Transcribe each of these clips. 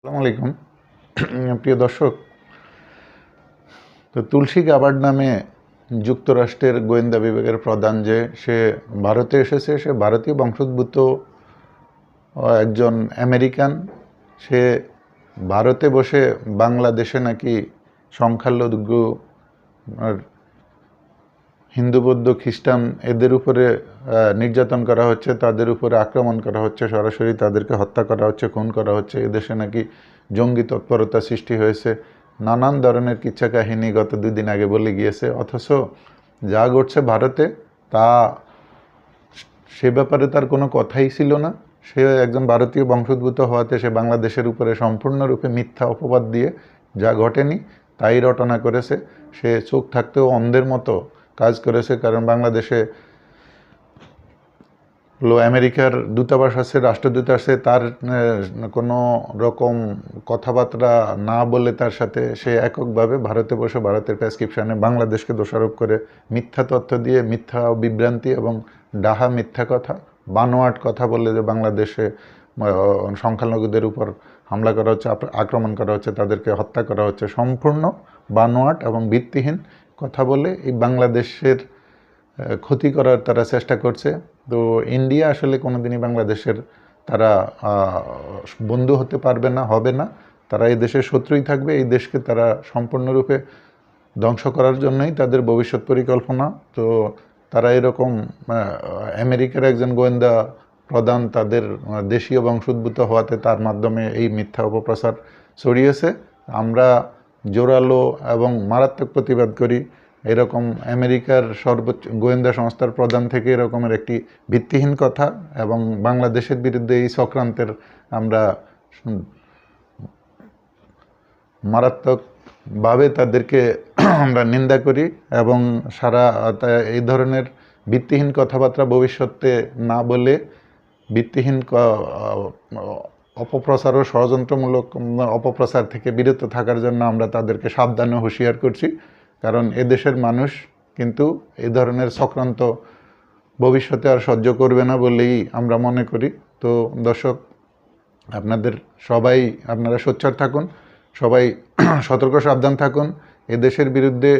আসসালামু আলাইকুম প্রিয় দর্শক। তো তুলসী গাবার্ড নামে যুক্তরাষ্ট্রের গোয়েন্দা বিভাগের প্রধান যে সে ভারতে এসেছে, সে ভারতীয় বংশোদ্ভূত একজন আমেরিকান। সে ভারতে বসে বাংলাদেশে নাকি সংখ্যালঘু আর হিন্দু বৌদ্ধ খ্রিস্টান এদের উপরে নির্যাতন করা হচ্ছে, তাদের উপরে আক্রমণ করা হচ্ছে, সরাসরি তাদেরকে হত্যা করা হচ্ছে, খুন করা হচ্ছে। এদেশে নাকি জঙ্গি তৎপরতা সৃষ্টি হয়েছে, নানান ধরনের কিচ্ছা কাহিনী গত 2 দিন আগে বলে গিয়েছে। অথচ যা ঘটছে ভারতে তা সে ব্যাপারে তার কোনো কথাই ছিল না। সে একজন ভারতীয় বংশোদ্ভূত হওয়াতে সে বাংলাদেশের উপরে সম্পূর্ণরূপে মিথ্যা অপবাদ দিয়ে যা ঘটেনি তাই রটনা করেছে। সে চোখ থাকতেও অন্ধের মতো কাজ করেছে, কারণ বাংলাদেশে আমেরিকার দূতাবাস আছে, রাষ্ট্রদূত আছে, তার কোনো রকম কথাবার্তা না বলে তার সাথে সে এককভাবে ভারতে বসে ভারতের প্রেসক্রিপশানে বাংলাদেশকে দোষারোপ করে মিথ্যা তথ্য দিয়ে, মিথ্যা বিভ্রান্তি এবং ডাহা মিথ্যা কথা, বানোয়াট কথা বলে যে বাংলাদেশে সংখ্যালঘুদের উপর হামলা করা হচ্ছে, আক্রমণ করা হচ্ছে, তাদেরকে হত্যা করা হচ্ছে, সম্পূর্ণ বানোয়াট এবং ভিত্তিহীন কথা বলে এই বাংলাদেশের ক্ষতি করার তারা চেষ্টা করছে। তো ইন্ডিয়া আসলে কোনোদিনই বাংলাদেশের তারা বন্ধু হতে পারবে না, হবে না। তারা এই দেশের শত্রুই থাকবে। এই দেশকে তারা সম্পূর্ণরূপে ধ্বংস করার জন্যই তাদের ভবিষ্যৎ পরিকল্পনা। তো তারা এরকম আমেরিকার একজন গোয়েন্দা প্রধান তাদের দেশীয় বংশোদ্ভূত হওয়াতে তার মাধ্যমে এই মিথ্যা অপপ্রচার ছড়িয়েছে। আমরা জোরালো এবং মারাত্মক প্রতিবাদ করি। এরকম আমেরিকার সর্বোচ্চ গোয়েন্দা সংস্থার প্রধান থেকে এরকমের একটি ভিত্তিহীন কথা এবং বাংলাদেশের বিরুদ্ধে এই চক্রান্তের আমরা মারাত্মকভাবে তাদেরকে আমরা নিন্দা করি এবং সারা এই ধরনের ভিত্তিহীন কথাবার্তা ভবিষ্যতে না বলে ভিত্তিহীন অপপ্রচার ও ষড়যন্ত্রমূলক অপপ্রচার থেকে বিরত থাকার জন্য আমরা তাদেরকে সাবধানে হুঁশিয়ার করছি। কারণ এদেশের মানুষ কিন্তু এই ধরনের চক্রান্ত ভবিষ্যতে আর সহ্য করবে না বলেই আমরা মনে করি। তো দর্শক, আপনারা সোচ্চার থাকুন, সবাই সতর্ক সাবধান থাকুন। এদেশের বিরুদ্ধে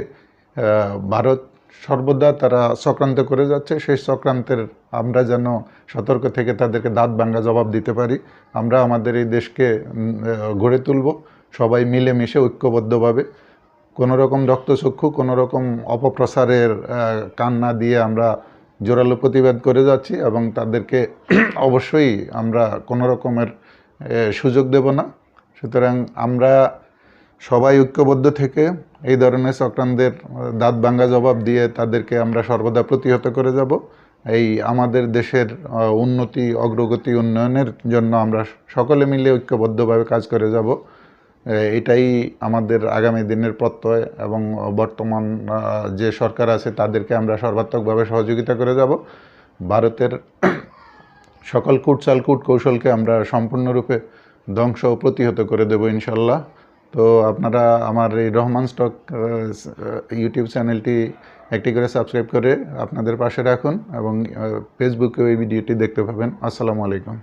ভারত সর্বদা তারা চক্রান্ত করে যাচ্ছে। সেই চক্রান্তের আমরা যেন সতর্ক থেকে তাদেরকে দাঁত ভাঙা জবাব দিতে পারি। আমরা আমাদের এই দেশকে গড়ে তুলব সবাই মিলেমিশে ঐক্যবদ্ধভাবে। কোনো রকম রক্তচক্ষু, কোনো রকম অপপ্রচারের কান না দিয়ে আমরা জোরালো প্রতিবাদ করে যাচ্ছি এবং তাদেরকে অবশ্যই আমরা কোনো রকমের সুযোগ দেব না। সুতরাং আমরা সবাই ঐক্যবদ্ধ থেকে এই ধরনের চক্রান্তের দাঁত ভাঙা জবাব দিয়ে তাদেরকে আমরা সর্বদা প্রতিহত করে যাব। এই আমাদের দেশের উন্নতি, অগ্রগতি, উন্নয়নের জন্য আমরা সকলে মিলে ঐক্যবদ্ধভাবে কাজ করে যাব। এটাই আমাদের আগামী দিনের প্রত্যয় এবং বর্তমান যে সরকার আছে তাদেরকে আমরা সর্বাত্মকভাবে সহযোগিতা করে যাব। ভারতের সকল কূটচাল কূটকৌশলকে আমরা সম্পূর্ণরূপে ধ্বংস ও প্রতিহত করে দেব ইনশাল্লাহ। তো আপনারা আমার এই রহমান স্টক ইউটিউব চ্যানেলটি একটি করে সাবস্ক্রাইব করে আপনাদের পাশে রাখুন এবং ফেসবুকেও এই ভিডিওটি দেখতে পাবেন। আসসালামু আলাইকুম।